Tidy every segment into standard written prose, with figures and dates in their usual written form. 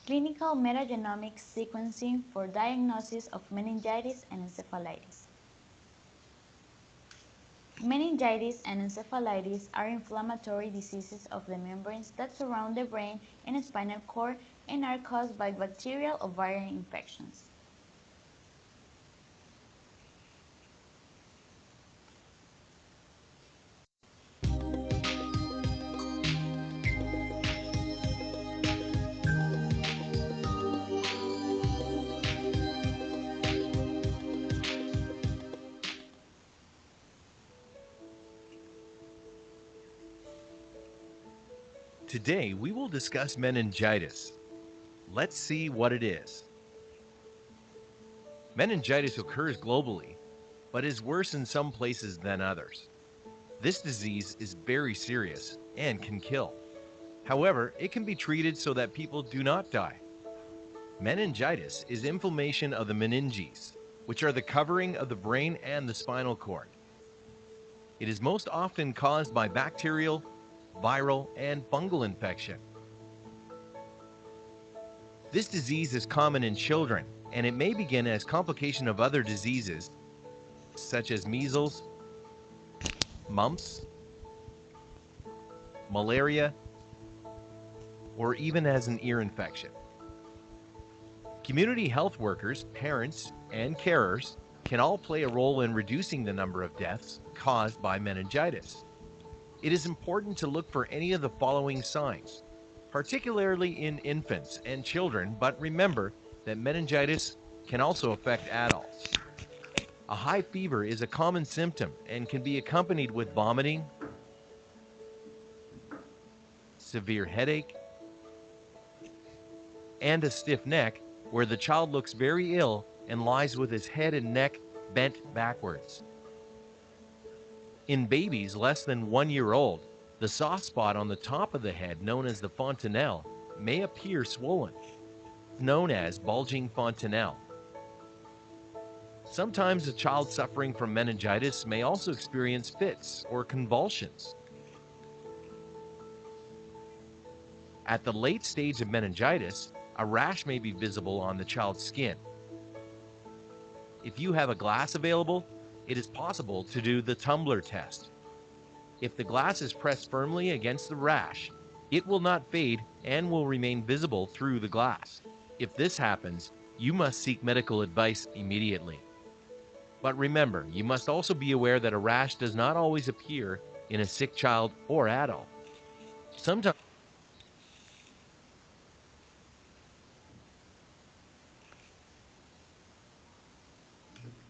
Clinical metagenomic sequencing for diagnosis of meningitis and encephalitis. Meningitis and encephalitis are inflammatory diseases of the membranes that surround the brain and spinal cord and are caused by bacterial or viral infections. Today, we will discuss meningitis. Let's see what it is. Meningitis occurs globally, but is worse in some places than others. This disease is very serious and can kill. However, it can be treated so that people do not die. Meningitis is inflammation of the meninges, which are the covering of the brain and the spinal cord. It is most often caused by bacterial, viral, and fungal infection. This disease is common in children, and it may begin as complication of other diseases such as measles, mumps, malaria, or even as an ear infection. Community health workers, parents, and carers can all play a role in reducing the number of deaths caused by meningitis. It is important to look for any of the following signs, particularly in infants and children, but remember that meningitis can also affect adults. A high fever is a common symptom and can be accompanied with vomiting, severe headache, and a stiff neck where the child looks very ill and lies with his head and neck bent backwards. In babies less than 1 year old, the soft spot on the top of the head, known as the fontanelle, may appear swollen, known as bulging fontanelle. Sometimes a child suffering from meningitis may also experience fits or convulsions. At the late stage of meningitis, a rash may be visible on the child's skin. If you have a glass available, it is possible to do the tumbler test. If the glass is pressed firmly against the rash, it will not fade and will remain visible through the glass. If this happens, you must seek medical advice immediately. But remember, you must also be aware that a rash does not always appear in a sick child or adult. Sometimes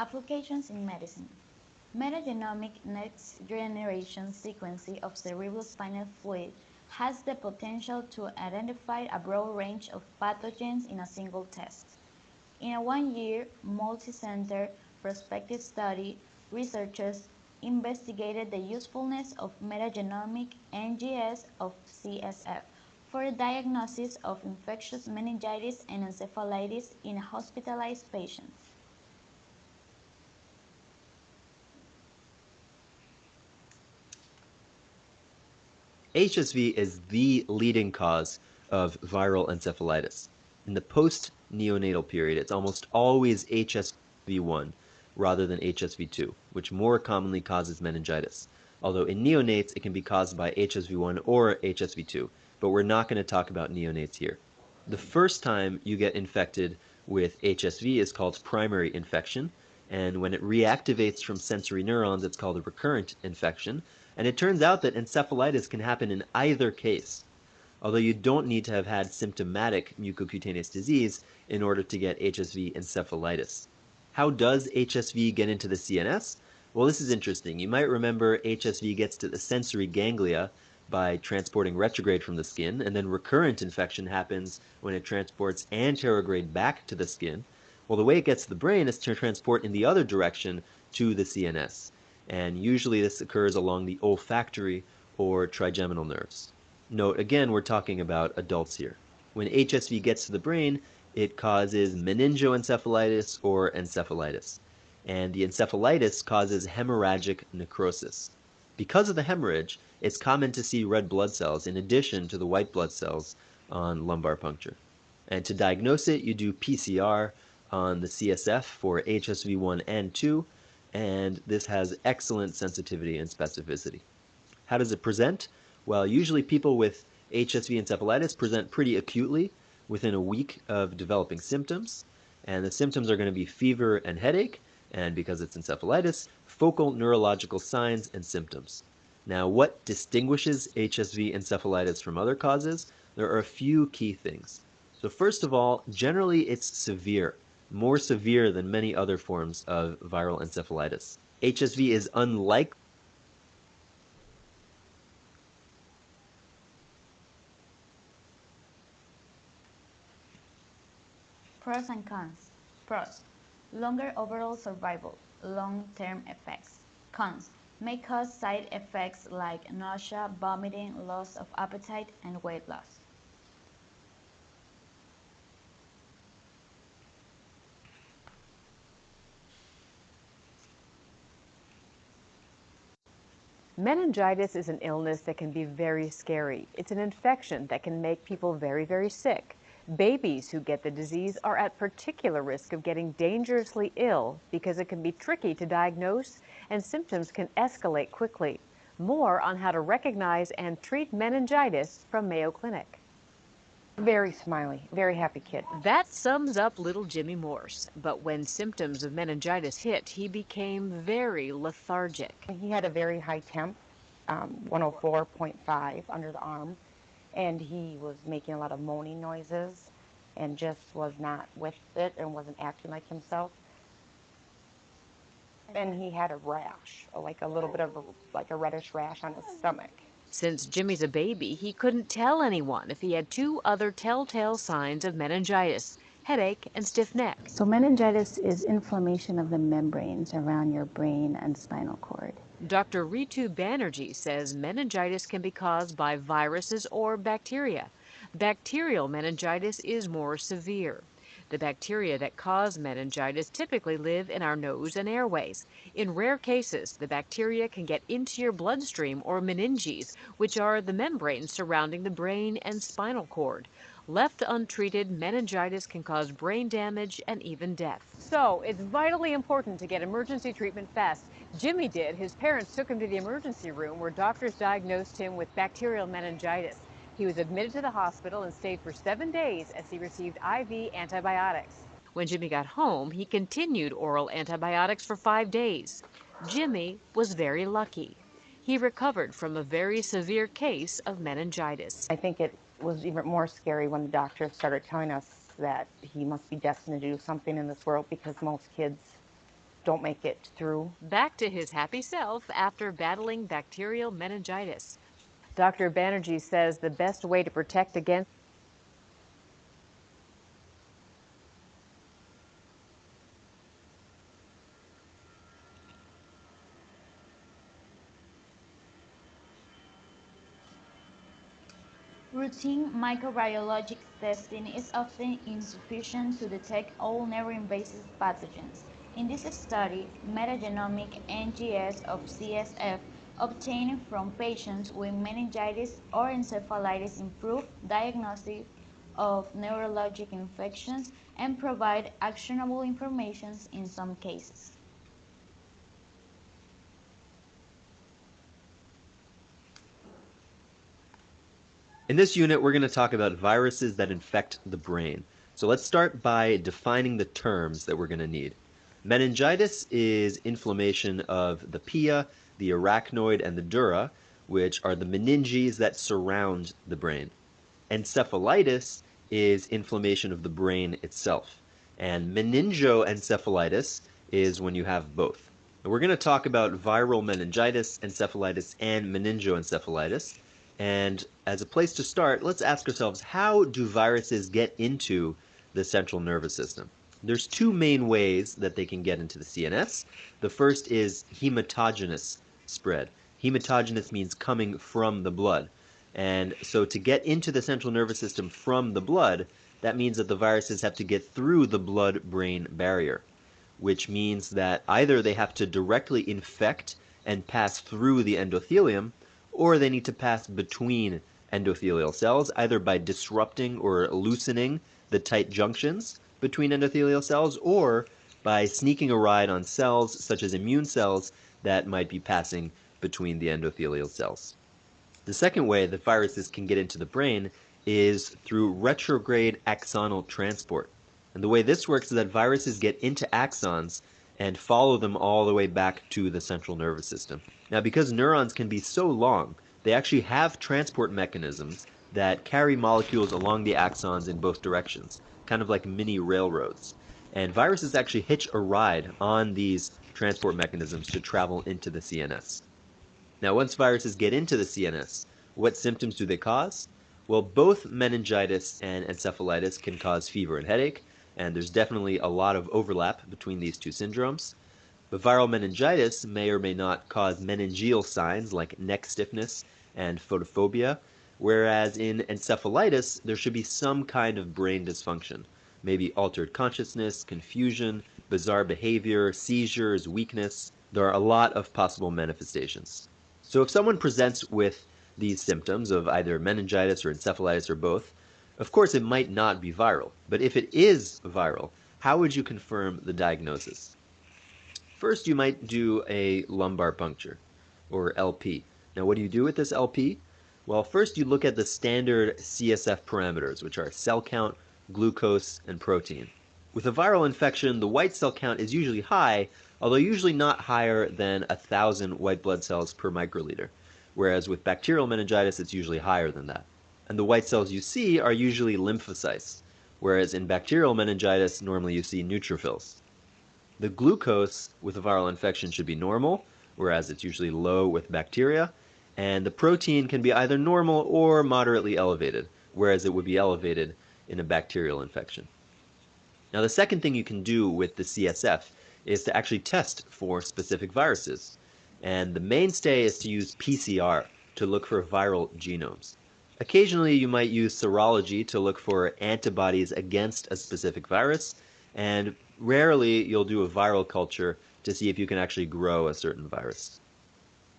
Applications in medicine. Metagenomic next-generation sequencing of cerebrospinal fluid has the potential to identify a broad range of pathogens in a single test. In a one-year, multi-center prospective study, researchers investigated the usefulness of metagenomic NGS of CSF for the diagnosis of infectious meningitis and encephalitis in hospitalized patients. HSV is the leading cause of viral encephalitis. In the post-neonatal period, it's almost always HSV1 rather than HSV2, which more commonly causes meningitis. Although in neonates, it can be caused by HSV1 or HSV2, but we're not going to talk about neonates here. The first time you get infected with HSV is called primary infection, and when it reactivates from sensory neurons, it's called a recurrent infection. And it turns out that encephalitis can happen in either case, although you don't need to have had symptomatic mucocutaneous disease in order to get HSV encephalitis. How does HSV get into the CNS? Well, this is interesting. You might remember HSV gets to the sensory ganglia by transporting retrograde from the skin, and then recurrent infection happens when it transports anterograde back to the skin. Well, the way it gets to the brain is to transport in the other direction to the CNS, and usually this occurs along the olfactory or trigeminal nerves. Note, again, we're talking about adults here. When HSV gets to the brain, it causes meningoencephalitis or encephalitis. And the encephalitis causes hemorrhagic necrosis. Because of the hemorrhage, it's common to see red blood cells in addition to the white blood cells on lumbar puncture. And to diagnose it, you do PCR on the CSF for HSV1 and 2, and this has excellent sensitivity and specificity. How does it present? Well, usually people with HSV encephalitis present pretty acutely within a week of developing symptoms, and the symptoms are going to be fever and headache, and because it's encephalitis, focal neurological signs and symptoms. Now, what distinguishes HSV encephalitis from other causes? There are a few key things. So first of all, generally it's severe, more severe than many other forms of viral encephalitis. HSV is unlikely. Pros and cons. Pros. Longer overall survival, long-term effects. Cons. May cause side effects like nausea, vomiting, loss of appetite, and weight loss. Meningitis is an illness that can be very scary. It's an infection that can make people very, very sick. Babies who get the disease are at particular risk of getting dangerously ill because it can be tricky to diagnose and symptoms can escalate quickly. More on how to recognize and treat meningitis from Mayo Clinic. Very smiley, very happy kid. That sums up little Jimmy Morse. But when symptoms of meningitis hit, he became very lethargic. He had a very high temp, 104.5 under the arm, and he was making a lot of moaning noises and just was not with it and wasn't acting like himself. And he had a rash, like a little bit of like a reddish rash on his stomach. Since Jimmy's a baby, he couldn't tell anyone if he had two other telltale signs of meningitis: headache and stiff neck. So meningitis is inflammation of the membranes around your brain and spinal cord. Dr. Ritu Banerjee says meningitis can be caused by viruses or bacteria. Bacterial meningitis is more severe. The bacteria that cause meningitis typically live in our nose and airways. In rare cases, the bacteria can get into your bloodstream or meninges, which are the membranes surrounding the brain and spinal cord. Left untreated, meningitis can cause brain damage and even death. So it's vitally important to get emergency treatment fast. Jimmy did. His parents took him to the emergency room where doctors diagnosed him with bacterial meningitis. He was admitted to the hospital and stayed for 7 days as he received IV antibiotics. When Jimmy got home, he continued oral antibiotics for 5 days. Jimmy was very lucky. He recovered from a very severe case of meningitis. I think it was even more scary when the doctors started telling us that he must be destined to do something in this world because most kids don't make it through. Back to his happy self after battling bacterial meningitis. Dr. Banerjee says the best way to protect against Routine microbiologic testing is often insufficient to detect all neuro-invasive pathogens. In this study, metagenomic NGS of CSF obtained from patients with meningitis or encephalitis improved diagnosis of neurologic infections and provide actionable information in some cases. In this unit, we're going to talk about viruses that infect the brain. So let's start by defining the terms that we're going to need. Meningitis is inflammation of the pia, the arachnoid, and the dura, which are the meninges that surround the brain. Encephalitis is inflammation of the brain itself. And meningoencephalitis is when you have both. And we're going to talk about viral meningitis, encephalitis, and meningoencephalitis. And as a place to start, let's ask ourselves, how do viruses get into the central nervous system? There's two main ways that they can get into the CNS. The first is hematogenous spread. Hematogenous means coming from the blood. And so to get into the central nervous system from the blood, that means that the viruses have to get through the blood-brain barrier, which means that either they have to directly infect and pass through the endothelium, or they need to pass between endothelial cells, either by disrupting or loosening the tight junctions between endothelial cells, or by sneaking a ride on cells such as immune cells that might be passing between the endothelial cells. The second way that viruses can get into the brain is through retrograde axonal transport. And the way this works is that viruses get into axons and follow them all the way back to the central nervous system. Now, because neurons can be so long, they actually have transport mechanisms that carry molecules along the axons in both directions, kind of like mini railroads. And viruses actually hitch a ride on these transport mechanisms to travel into the CNS. Now, once viruses get into the CNS, what symptoms do they cause? Well, both meningitis and encephalitis can cause fever and headache, and there's definitely a lot of overlap between these two syndromes. But viral meningitis may or may not cause meningeal signs like neck stiffness and photophobia, whereas in encephalitis, there should be some kind of brain dysfunction, maybe altered consciousness, confusion, bizarre behavior, seizures, weakness. There are a lot of possible manifestations. So if someone presents with these symptoms of either meningitis or encephalitis or both, of course it might not be viral. But if it is viral, how would you confirm the diagnosis? First, you might do a lumbar puncture, or LP. Now, what do you do with this LP? Well, first you look at the standard CSF parameters, which are cell count, glucose, and protein. With a viral infection, the white cell count is usually high, although usually not higher than 1,000 white blood cells per microliter, whereas with bacterial meningitis, it's usually higher than that. And the white cells you see are usually lymphocytes, whereas in bacterial meningitis, normally you see neutrophils. The glucose with a viral infection should be normal, whereas it's usually low with bacteria, and the protein can be either normal or moderately elevated, whereas it would be elevated in a bacterial infection. Now, the second thing you can do with the CSF is to actually test for specific viruses. And the mainstay is to use PCR to look for viral genomes. Occasionally, you might use serology to look for antibodies against a specific virus, and rarely you'll do a viral culture to see if you can actually grow a certain virus.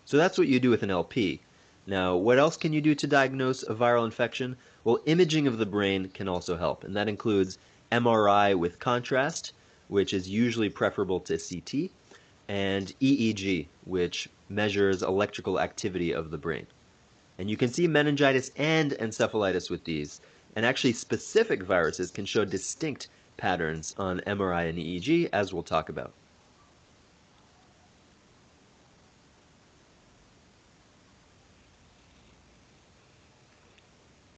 So that's what you do with an LP. Now, what else can you do to diagnose a viral infection? Well, imaging of the brain can also help, and that includes MRI with contrast, which is usually preferable to CT, and EEG, which measures electrical activity of the brain. And you can see meningitis and encephalitis with these, and actually specific viruses can show distinct patterns on MRI and EEG, as we'll talk about.